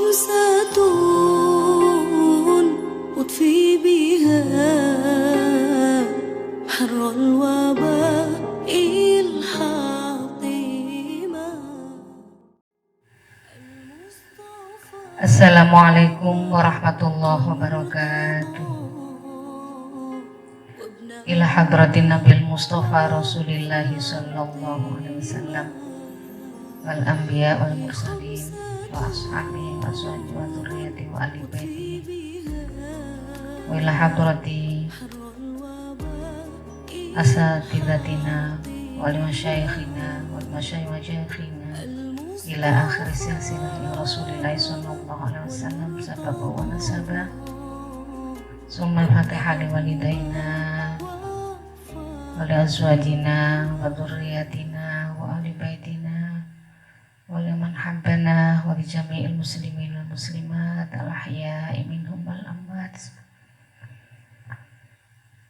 خمسة أطفي بها حر الوباء الحاطمة. Assalamualaikum warahmatullahi wabarakatuh. Ila hadratin Nabil Mustafa Rasulillahi sallallahu alaihi wasallam wal anbiya wal mursalin wa ashabihi wa sahbihi wa dzurriyyati wa ali baiti wa ila hadrati asatidatina wal masyayikhina wal masyayikhina ila akhir silsilah Rasulillah sallallahu alaihi wasallam sabab wa nasabah summa al-fatihah li walidaina wa li azwajina wa dzurriyyatina wa ahli baitina wa liman habbana wa li jami'il muslimin wal muslimat al-ahya'i minhum wal amwat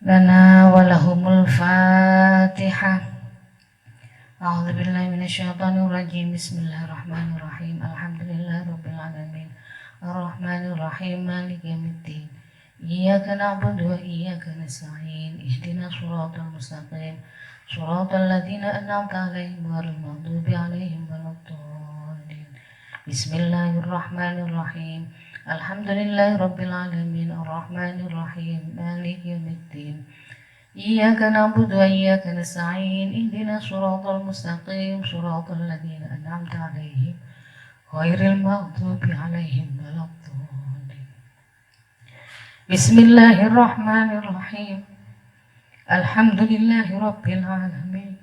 lana wa lahumul fatihah. A'udzu billahi minasyaitonir rajim. Bismillahirrahmanirrahim. Alhamdulillahirabbil alamin. Arrahmanir rahim. Maliki yaumiddin. Iyyaka na'budu wa iyyaka nasta'in. Ihdinas shiratal mustaqim. Shiratal ladzina an'amta 'alaihim ghairil maghdubi 'alaihim waladdallin. Bismillahirrahmanirrahim. Alhamdulillahirabbil alamin. Arrahmanir rahim. Maliki yaumiddin. Iyyaka na'budu wa iyyaka nasta'in. Ihdinas shiratal mustaqim. Shiratal ladzina an'amta 'alaihim ghairil maghdubi 'alaihim waladdallin. Bismillahirrahmanirrahim. Alhamdulillahirabbil alamin.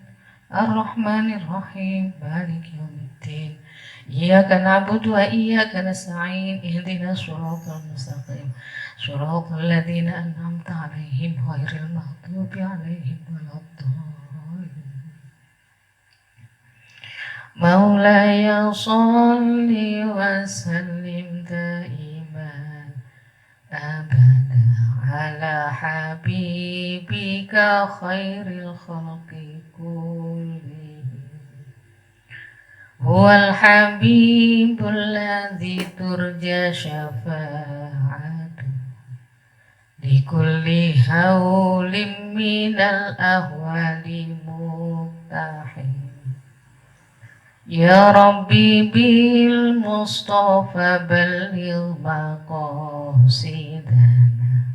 Arrahmanir rahim. Maliki yaumiddin. Iyyaka na'budu wa iyyaka nasta'in. Ihdinas shiratal mustaqim. Shiratal ladzina an'amta 'alaihim ghairil maghdubi 'alaihim waladdallin. Maulaya shalli wa sallim daiman abada ala habibika khairil khalqi kullihim. Huwal habibul ladzi turja syafa'atuhu likulli hawlim minal ahwali muqtahim. Ya Rabbi bil Mustafa balligh maqasidana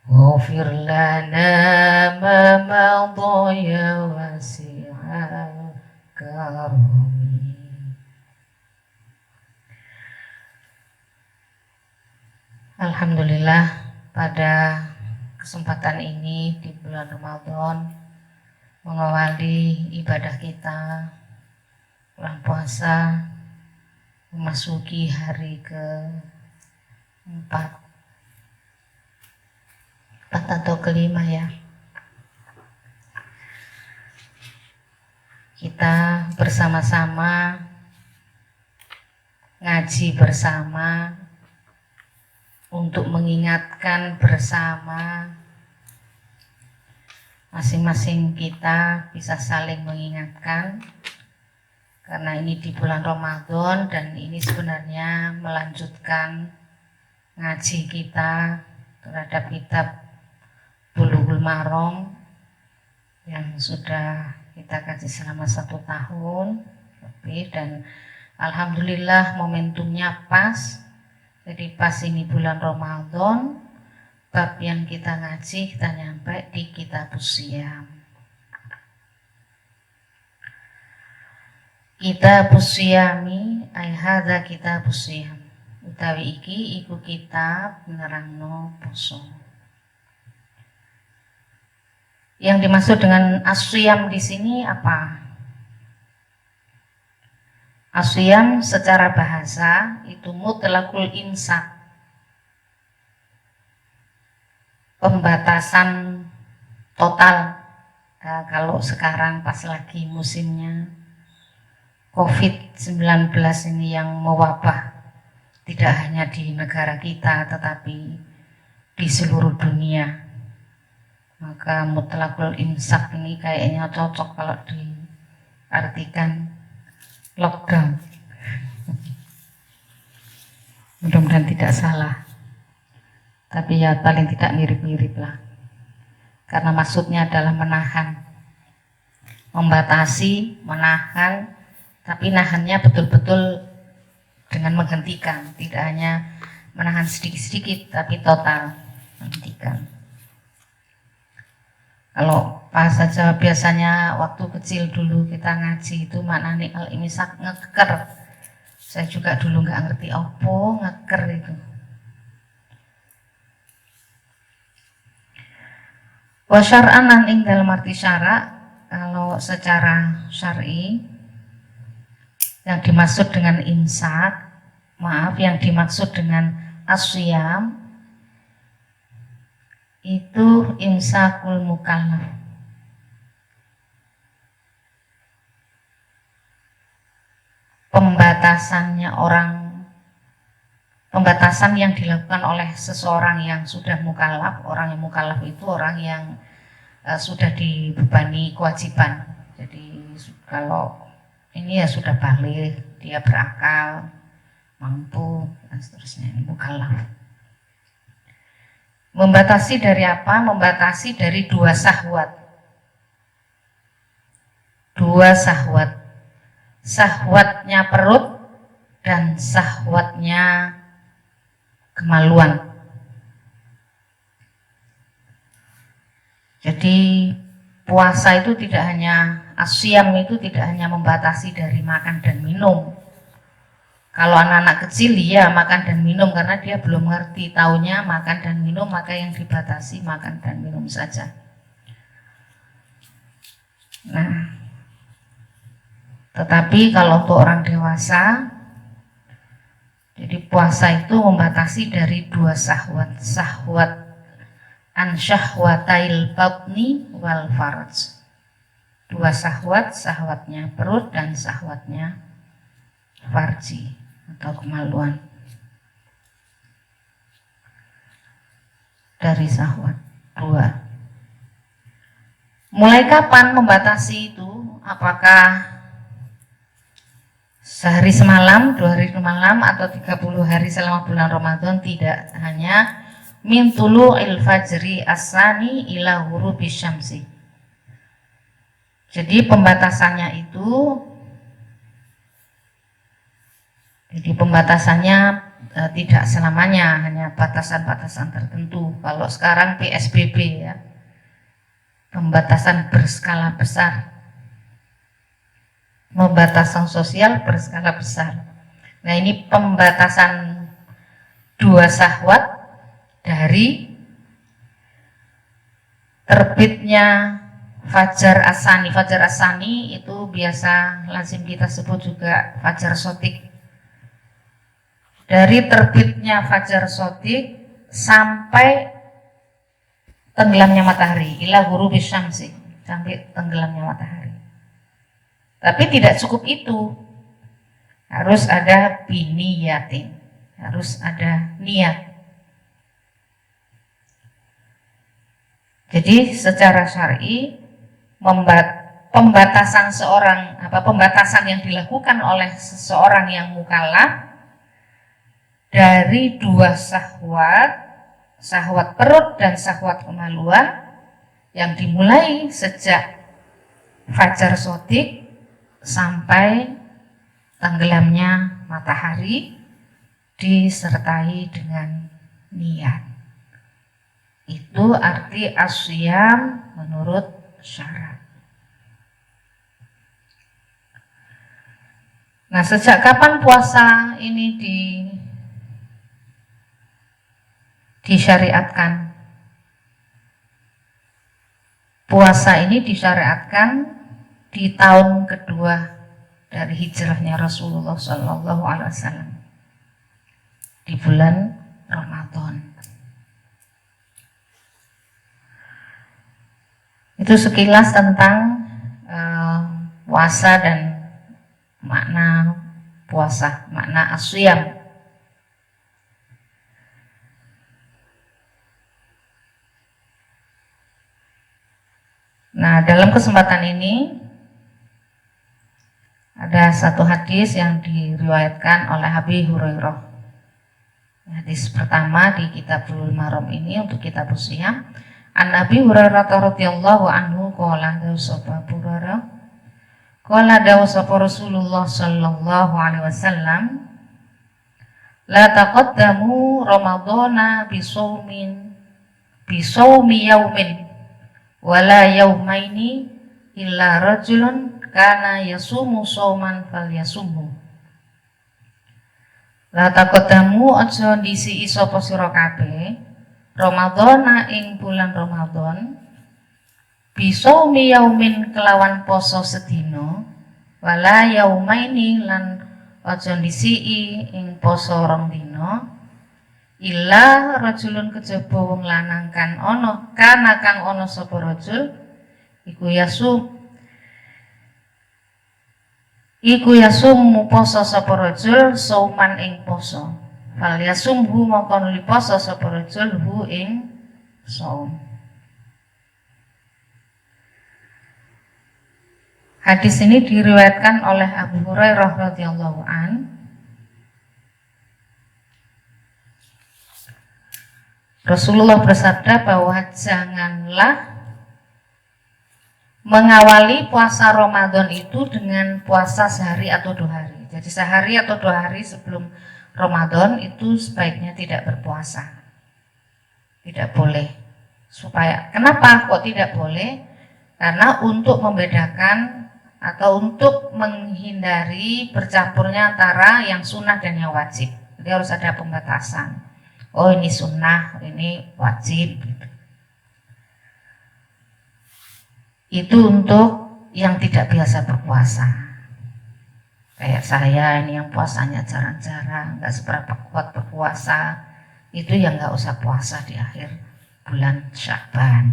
waghfir lana ma madha ya wasi'al karami. Alhamdulillah, pada kesempatan ini di bulan Ramadan mengawali ibadah kita bulan puasa, memasuki hari ke-4 atau ke-5 ya. Kita bersama-sama ngaji bersama untuk mengingatkan bersama, masing-masing kita bisa saling mengingatkan. Karena ini di bulan Ramadan dan ini sebenarnya melanjutkan ngaji kita terhadap kitab Bulughul Maram yang sudah kita kaji selama 1 tahun lebih, dan alhamdulillah momentumnya pas. Jadi pas ini bulan Ramadan, bab yang kita ngaji kita nyampe di Kitabus Shiyam. Kitabus Shiyami ai hadza Kitabus Shiyam. Utawi iki iku kitab nerangno poso. Yang dimaksud dengan as-shiyam di sini apa? As-shiyam secara bahasa itu mutlaqul imsak. Pembatasan total. Nah, kalau sekarang pas lagi musimnya COVID-19 ini yang mewabah tidak hanya di negara kita tetapi di seluruh dunia, maka mutlaqul imsak ini kayaknya cocok kalau diartikan lockdown. Mudah-mudahan tidak salah, tapi ya paling tidak mirip-mirip lah. Karena maksudnya adalah menahan, membatasi, menahan, tapi nahannya betul-betul dengan menghentikan, tidak hanya menahan sedikit-sedikit, tapi total menghentikan. Kalau bahasa Jawa biasanya waktu kecil dulu kita ngaji itu maknanya al-imsak, ngeker. Saya juga dulu nggak ngerti apa ngeker itu. Wa syar'an lan ing dalam arti syara, kalau secara syar'i yang dimaksud dengan imsak, yang dimaksud dengan asyam itu imsakul mukallaf. Pembatasan yang dilakukan oleh seseorang yang sudah mukallaf. Orang yang mukallaf itu orang yang sudah dibebani kewajiban. Jadi kalau ini ya sudah balik, dia berakal, mampu, dan seterusnya, ini mukallaf. Membatasi dari apa? Membatasi dari dua syahwat. Dua syahwat. Syahwatnya perut dan syahwatnya kemaluan. Jadi puasa itu tidak hanya, asyam itu tidak hanya membatasi dari makan dan minum. Kalau anak-anak kecil ya makan dan minum karena dia belum ngerti, taunya makan dan minum, maka yang dibatasi makan dan minum saja. Nah, tetapi kalau untuk orang dewasa, jadi puasa itu membatasi dari dua syahwat, syahwat an syahwatail batni wal farj. Dua syahwat, syahwatnya perut dan syahwatnya farji atau kemaluan. Dari syahwat dua. Mulai kapan membatasi itu? Apakah sehari semalam, 2 hari semalam, atau 30 hari selama bulan Ramadan? Tidak, hanya min tulu'il fajri asani ila ghurubi syamsi. Jadi pembatasannya itu, tidak selamanya, hanya batasan-batasan tertentu. Kalau sekarang PSBB ya, pembatasan berskala besar. Pembatasan sosial berskala besar. Nah, ini pembatasan dua syahwat dari terbitnya fajar asani. Fajar asani itu biasa lazim kita sebut juga fajar sotik. Dari terbitnya fajar sotik sampai tenggelamnya matahari, ila ghurubi syamsi, sampai tenggelamnya matahari. Tapi tidak cukup itu, harus ada biniyatin, harus ada niat. Jadi secara syar'i pembatasan pembatasan yang dilakukan oleh seseorang yang mukallaf dari dua syahwat, syahwat perut dan syahwat kemaluan, yang dimulai sejak fajar sotik sampai tenggelamnya matahari, disertai dengan niat. Itu arti asyam menurut syarat. Nah, sejak kapan puasa ini disyariatkan? Puasa ini disyariatkan di tahun kedua dari hijrahnya Rasulullah Shallallahu Alaihi Wasallam, di bulan Ramadan. Itu sekilas tentang puasa dan makna puasa, makna asyam. Nah, dalam kesempatan ini ada satu hadis yang diriwayatkan oleh Abi Hurairah Hadis pertama di Kitabul Maram ini untuk kitab Siyam. An Abi Hurairah radhiyallahu anhu qala dawsapa Hurairah qala dawsapa Rasulullah sallallahu alaihi wasallam la taqaddamu ramadhana bisawmi yaumin wala yaumaini illa rajulun kana yasumu sauman falyasumhu. La taqaddamu aja ndisi sapa sira kabeh Ramadhana ing bulan Ramadan bisawmi yaumin kelawan poso sedina wala yaumaini lan aja ndisiki ing poso rong dina illa rajulun kejaba wong lanang kan ana kana kang ana sapa rajul iku yasum poso sapa rajul sauman ing poso fal yasumhu mongko nuli poso sapa rajul hu ing saum. Hadis ini diriwayatkan oleh Abu Hurairah radhiyallahu an. Rasulullah bersabda bahwa janganlah mengawali puasa Ramadan itu dengan puasa sehari atau 2 hari. Jadi sehari atau 2 hari sebelum Ramadan itu sebaiknya tidak berpuasa. Tidak boleh. Kenapa kok tidak boleh? Karena untuk membedakan atau untuk menghindari bercampurnya antara yang sunnah dan yang wajib. Jadi harus ada pembatasan. Oh ini sunnah, ini wajib. Itu untuk yang tidak biasa berpuasa. Kayak saya ini yang puasanya jarang-jarang, nggak seberapa kuat berpuasa, itu yang nggak usah puasa di akhir bulan Sya'ban.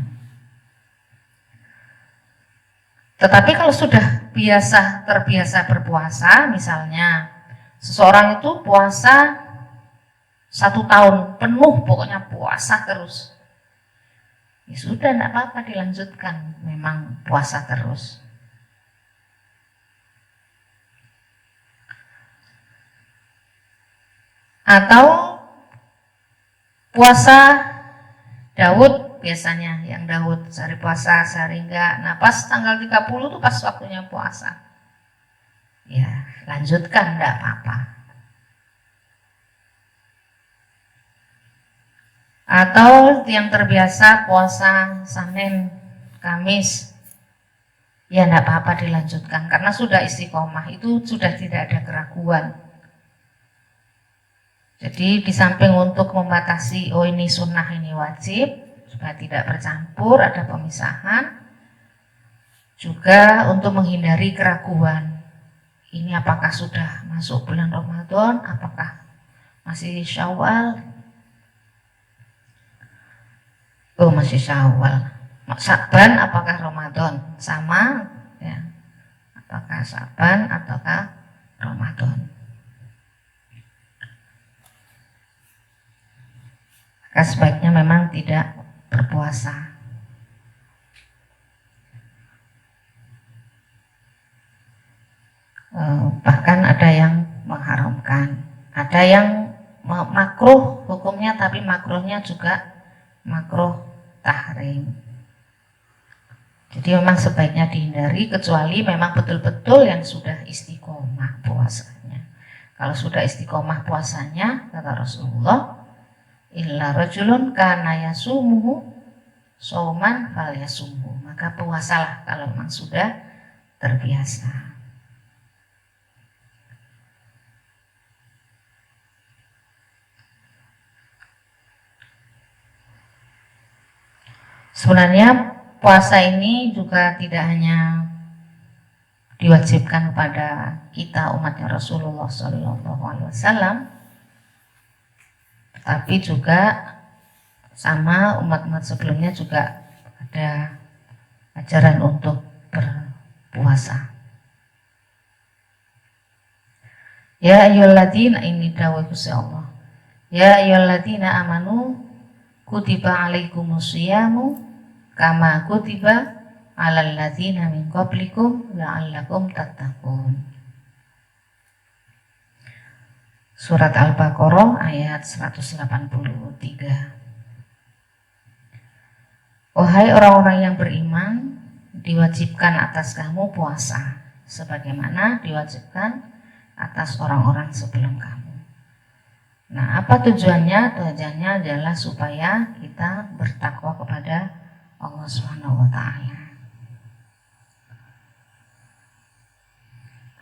Tetapi kalau sudah terbiasa berpuasa, misalnya seseorang itu puasa 1 tahun penuh, pokoknya puasa terus, ya sudah, tidak apa-apa, dilanjutkan, memang puasa terus. Atau puasa Daud biasanya, yang Daud sehari puasa sehari enggak. Nah pas tanggal 30 tuh pas waktunya puasa, ya lanjutkan, enggak apa-apa. Atau yang terbiasa puasa Senin, Kamis, ya enggak apa-apa, dilanjutkan karena sudah istiqomah, itu sudah tidak ada keraguan. Jadi di samping untuk membatasi oh ini sunnah ini wajib supaya tidak bercampur, ada pemisahan, juga untuk menghindari keraguan. Ini apakah sudah masuk bulan Ramadan, apakah masih Syawal? Oh masih Syawal. Sya'ban apakah Ramadan? Sama ya. Apakah Sya'ban ataukah Ramadan? Maka sebaiknya memang tidak berpuasa. Bahkan ada yang mengharamkan, ada yang makruh hukumnya, tapi makruhnya juga makruh tahrim. Jadi memang sebaiknya dihindari, kecuali memang betul-betul yang sudah istiqomah puasanya. Kalau sudah istiqomah puasanya, kata Rasulullah, illa rajulun kana yasumuhu sauman falyasumhu, maka puasalah kalau memang sudah terbiasa. Sebenarnya puasa ini juga tidak hanya diwajibkan kepada kita umatnya Rasulullah SAW, tapi juga sama umat-umat sebelumnya juga ada ajaran untuk berpuasa. Ya ayyuhalladzina, ini dawuh Gusti Allah. Ya ayyuhalladzina amanu kutiba alaikumusyiyamu kama kutiba alal ladzina min qablikum la'allakum tattaqun. Surat Al-Baqarah ayat 183. Wahai orang-orang yang beriman, diwajibkan atas kamu puasa sebagaimana diwajibkan atas orang-orang sebelum kamu. Nah, apa tujuannya? Tujuannya adalah supaya kita bertakwa kepada Allah Subhanahu wa taala.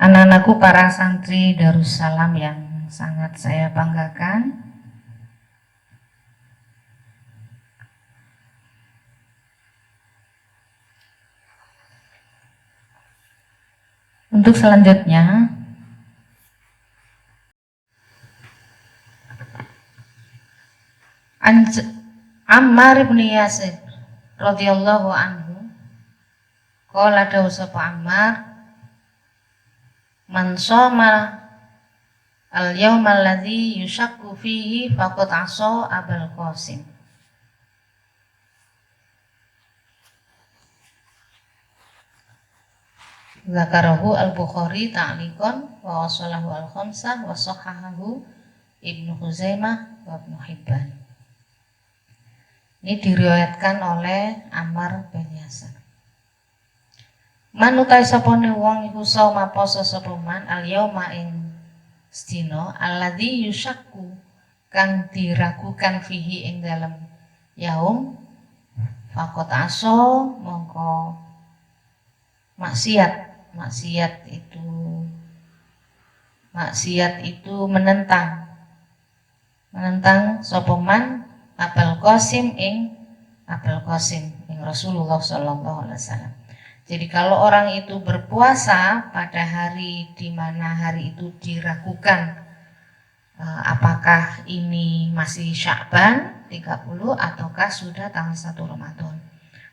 Anak-anakku para santri Darussalam yang sangat saya banggakan, untuk selanjutnya Ammar bin Yasir radhiyallahu anhu qala dawu sapa Ammar, man shoma al-yawma alladhi yushakku fihi faqad asa Abul Qasim. Zakarahu al-Bukhari ta'liqan wa wasalahu al-khamsah wa sahahahu Ibnu Khuzaimah wa Ibnu Hibban. Ini diriwayatkan oleh Ammar bin Yasir. Man utai sapane wong iku sauma poso sapa man al-yauma ing sedina alladzi yusyakku kang diragukan fihi ing dalem yaum faqat aso mongko maksiat itu menentang sapa man Abul Qasim ing Rasulullah sallallahu alaihi wasallam. Jadi kalau orang itu berpuasa pada hari di mana hari itu diragukan apakah ini masih Sya'ban 30 ataukah sudah tanggal 1 Ramadan.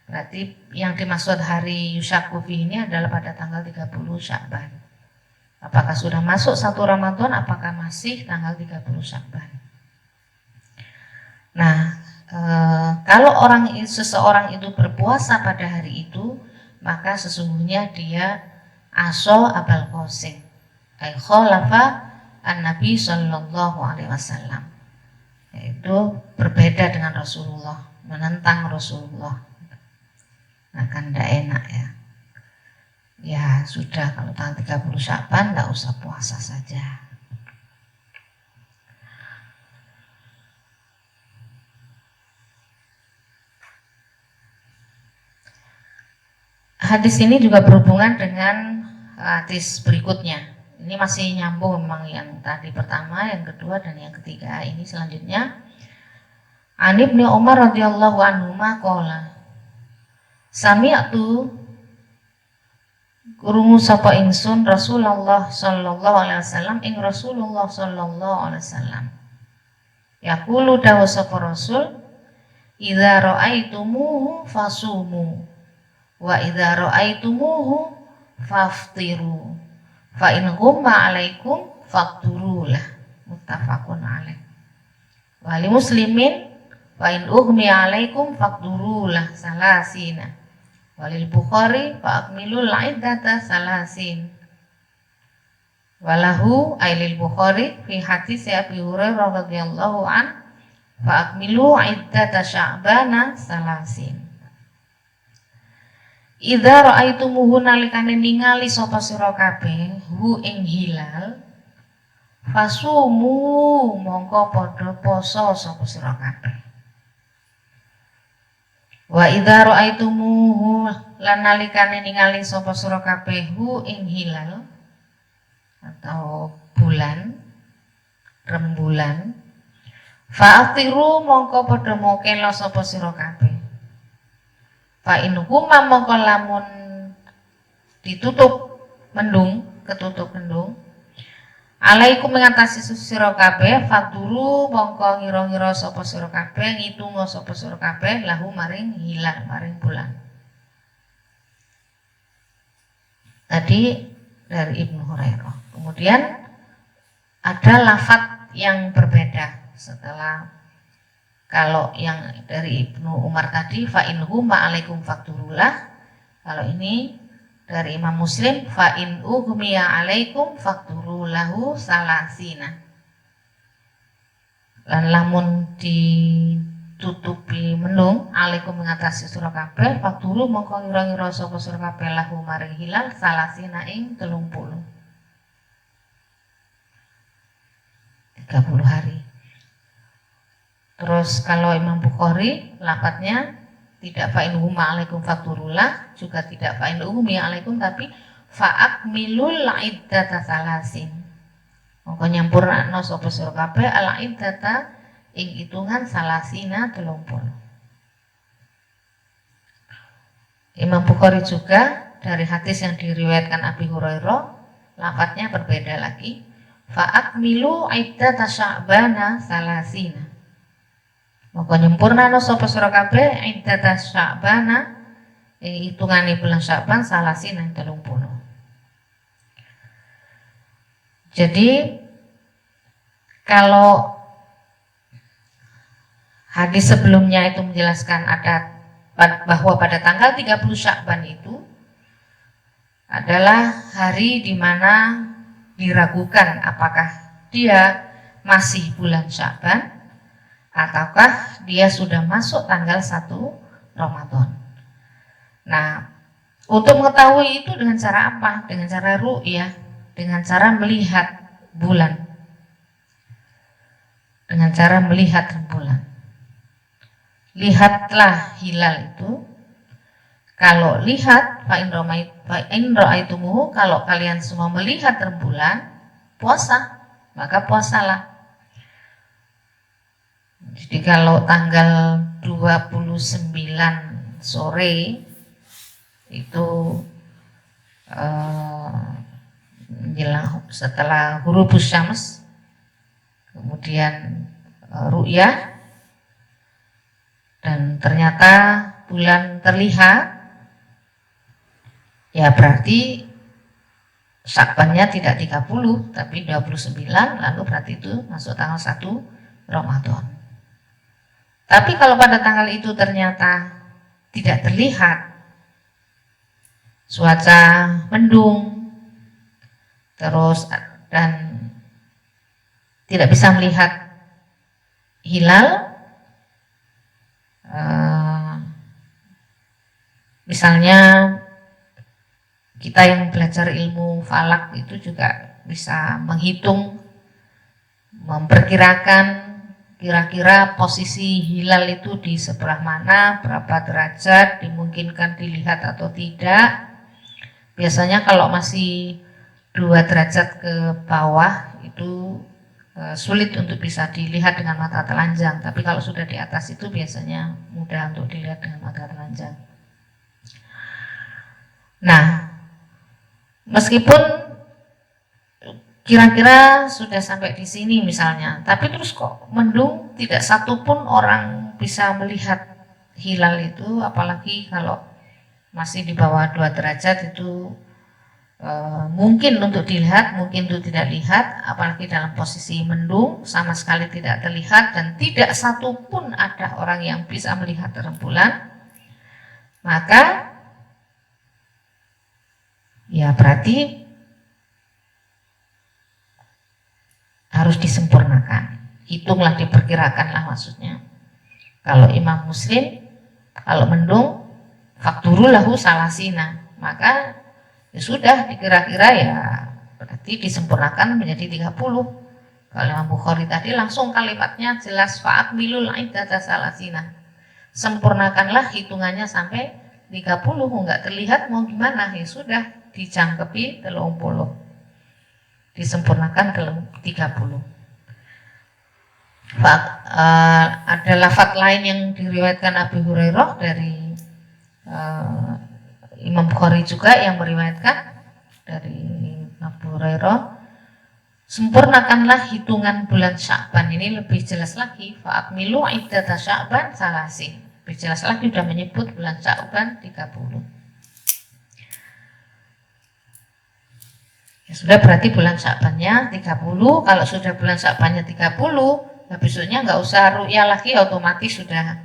Berarti yang dimaksud hari Yusyakku fi ini adalah pada tanggal 30 Sya'ban. Apakah sudah masuk 1 Ramadan, apakah masih tanggal 30 Sya'ban. Nah, kalau seseorang itu berpuasa pada hari itu, maka sesungguhnya dia aso Abul Qasim, ay khalafa an-Nabi sallallahu alaihi wasallam, yaitu berbeda dengan Rasulullah, menentang Rasulullah. Nah, kan tidak enak ya. Ya sudah, kalau tanggal 30 Sya'ban tidak usah puasa saja. Hadis ini juga berhubungan dengan hadis berikutnya. Ini masih nyambung memang yang tadi pertama, yang kedua, dan yang ketiga. Ini selanjutnya. An Ibnu Umar radhiyallahu anhu qala sami'tu krungu sapa ingsun Rasulullah sallallahu alaihi wasallam ing Rasulullah sallallahu alaihi wasallam yaqulu dawu sapa Rasul, idza ra'aitumuhu fasumu wa idza ra'aitumuhu faftiru fa in ghumma 'alaikum faqturulah, muttafaqun alaih. Wa li muslimin fa in ughmi 'alaikum faqturulah salasina. Wa lil Bukhari fa akmilul 'iddata salasin. Walahu ailil Bukhari fi hadis Abi Hurairah radhiyallahu an fa akmilu 'iddata Sya'bana salasin. Idza ra'aitumuhu nalikane ningali sapa sira kabeh hu ing hilal fasumu mongko padha poso sapa sira kabeh. Wa idza ra'aitumuhu lan nalikane ningali sapa sira kabeh hu ing hilal atau bulan rembulan fa'tiru mongko padha mokelo sapa sira kabeh. Fa in huma mongko lamun ditutup mendung, ketutup mendung, alaikum mengatasi sira kabeh faduru mongko ngira-ngira sapa sira kabeh, ngitung sapa sira kabeh lahu maring hilal, maring bulan. Tadi dari Ibnu Hurairah. Kemudian ada lafadz yang berbeda setelah. Kalau yang dari Ibnu Umar tadi fa in huma alaikum fakturulah, kalau ini dari Imam Muslim fa in ughmiya alaikum fakturulahu salasina. lan lamun ditutupi mendung alaikum mengatasi sira kabeh fakturu mongko ngira-ngira sapa sira kabeh lahu maring hilal salasina ing 30 hari. Terus kalau Imam Bukhari lafadznya tidak fa'in huma alaikum fakturullah, juga tidak fa'in humi alaikum, tapi fa'akmilul iddata salasin. Mongko nyampurnakno sapa sira kabeh al iddata ing hitungan salasina 30. Imam Bukhari juga dari hadis yang diriwayatkan Abi Hurairah lafadznya berbeda lagi. Fa'akmilu iddata sya'bana salasina. Maka nyempurnano sapa sira kabeh iddata sya'bana hitungane bulan Sya'ban salasina 30. Jadi kalau hadis sebelumnya itu menjelaskan bahwa pada tanggal 30 Sya'ban itu adalah hari di mana diragukan apakah dia masih bulan Sya'ban ataukah dia sudah masuk tanggal 1 Ramadan. Nah, untuk mengetahui itu dengan cara apa? Dengan cara ru'yah, dengan cara melihat bulan. Dengan cara melihat bulan. Lihatlah hilal itu. Kalau lihat fa'in ra'aitumuhu, kalau kalian semua melihat rembulan, puasa, maka puasalah. Jadi kalau tanggal 29 sore itu menjelang setelah ghurubus syams, kemudian ru'yah, dan ternyata bulan terlihat, ya berarti Sya'bannya tidak 30 tapi 29, lalu berarti itu masuk tanggal 1 Ramadan. Tapi kalau pada tanggal itu ternyata tidak terlihat, cuaca mendung, terus dan tidak bisa melihat hilal, misalnya kita yang belajar ilmu falak itu juga bisa menghitung, memperkirakan kira-kira posisi hilal itu di sebelah mana, berapa derajat, dimungkinkan dilihat atau tidak. Biasanya kalau masih 2 derajat ke bawah itu sulit untuk bisa dilihat dengan mata telanjang, tapi kalau sudah di atas itu biasanya mudah untuk dilihat dengan mata telanjang. Nah, meskipun kira-kira sudah sampai di sini misalnya, tapi terus kok mendung, tidak satupun orang bisa melihat hilal itu, apalagi kalau masih di bawah 2 derajat itu mungkin untuk dilihat, mungkin untuk tidak lihat, apalagi dalam posisi mendung sama sekali tidak terlihat dan tidak satupun ada orang yang bisa melihat rembulan, maka ya berarti harus disempurnakan. Hitunglah, diperkirakanlah maksudnya. Kalau Imam Muslim, kalau mendung, fakturu lahu salasina, maka ya sudah dikira-kira ya berarti disempurnakan menjadi 30. Kalau Imam Bukhari tadi langsung kalimatnya jelas, fa'akmilul iddata salasina. Sempurnakanlah hitungannya sampai 30, enggak terlihat mau gimana, ya sudah dijangkepi 30. Disempurnakan ke 30. Ada lafaz lain yang diriwayatkan Abu Hurairah dari Imam Bukhari juga yang meriwayatkan dari Abu Hurairah, sempurnakanlah hitungan bulan Sya'ban. Ini lebih jelas lagi, fa'akmilu iddata Sya'ban salasin. Lebih jelas lagi sudah menyebut bulan Sya'ban 30. Ya sudah, berarti bulan Sya'bannya 30. Kalau sudah bulan Sya'bannya 30, ya besoknya nggak usah ru'yah lagi, otomatis sudah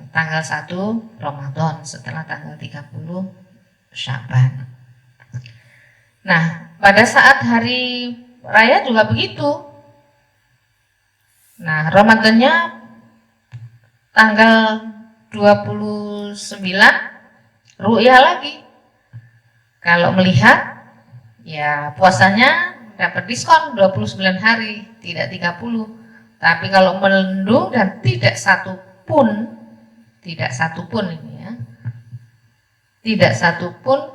tanggal 1 Ramadan setelah tanggal 30 Sya'ban. Nah, pada saat hari raya juga begitu. Nah, Ramadannya tanggal 29 ru'yah lagi. Kalau melihat, ya puasanya dapat diskon 29 hari, tidak 30. Tapi kalau mendung dan tidak satu pun ini ya, tidak satu pun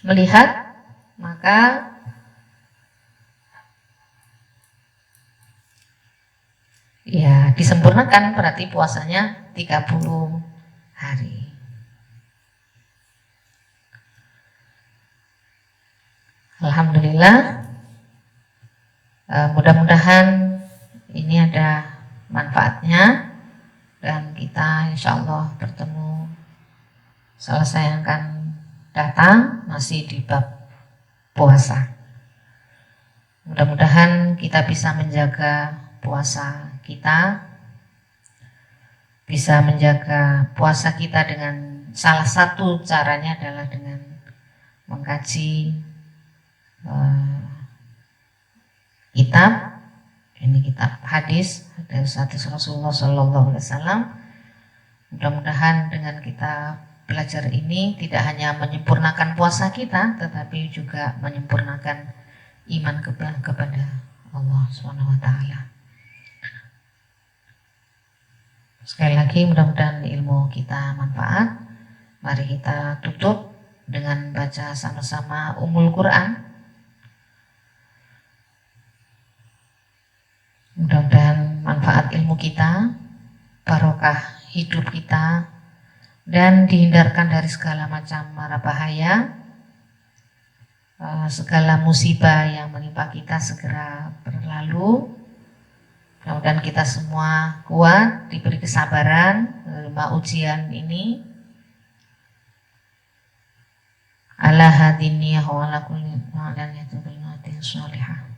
melihat, maka ya disempurnakan, berarti puasanya 30 hari. Alhamdulillah, mudah-mudahan ini ada manfaatnya dan kita insya Allah bertemu selesai yang akan datang masih di bab puasa. Mudah-mudahan kita bisa menjaga puasa kita, bisa menjaga puasa kita dengan salah satu caranya adalah dengan mengkaji kitab, ini kitab hadis dari Rasulullah Sallallahu Alaihi Wasallam. Mudah-mudahan dengan kita belajar ini tidak hanya menyempurnakan puasa kita, tetapi juga menyempurnakan iman kepada Allah Subhanahu Wa Taala. Sekali lagi mudah-mudahan ilmu kita manfaat. Mari kita tutup dengan baca sama-sama Ummul Quran. Mudah-mudahan manfaat ilmu kita, barokah hidup kita, dan dihindarkan dari segala macam mara bahaya, segala musibah yang menimpa kita segera berlalu. Mudah-mudahan kita semua kuat, diberi kesabaran menerima ujian ini. Ala hadiniyah wa ala kulli ma'lan yatubil natin sholihah.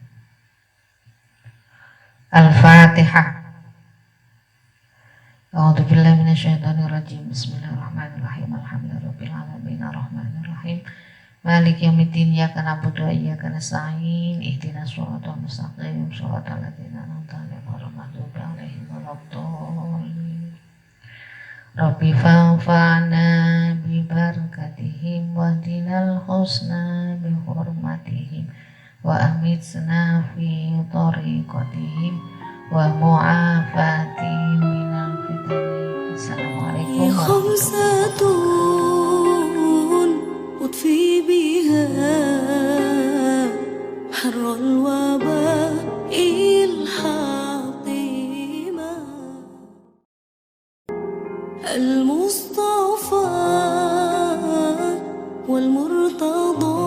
Al-Fatihah. A'udzu billahi minasyaitonir rajim. Bismillahirrahmanirrahim. Alhamdulillahirabbil alamin arrahmanir rahim. Maliki yaumiddin. Iyyaka na'budu wa iyyaka nasta'in. Ihdinas shiratal mustaqim. Shiratal ladzina an'amta 'alaihim ghairil maghdubi 'alaihim waladdallin. Rabbi fa'fa'na bi barakatihim wahdinal husna bi hurmatihim wa amitna fi tariqatihim wa mu'afatihim minal fitani. Assalamualaikum خمسة أطفي بها حر الوباء الحاطمة. المصطفى والمرتضى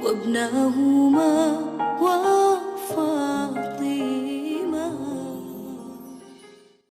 وابنهما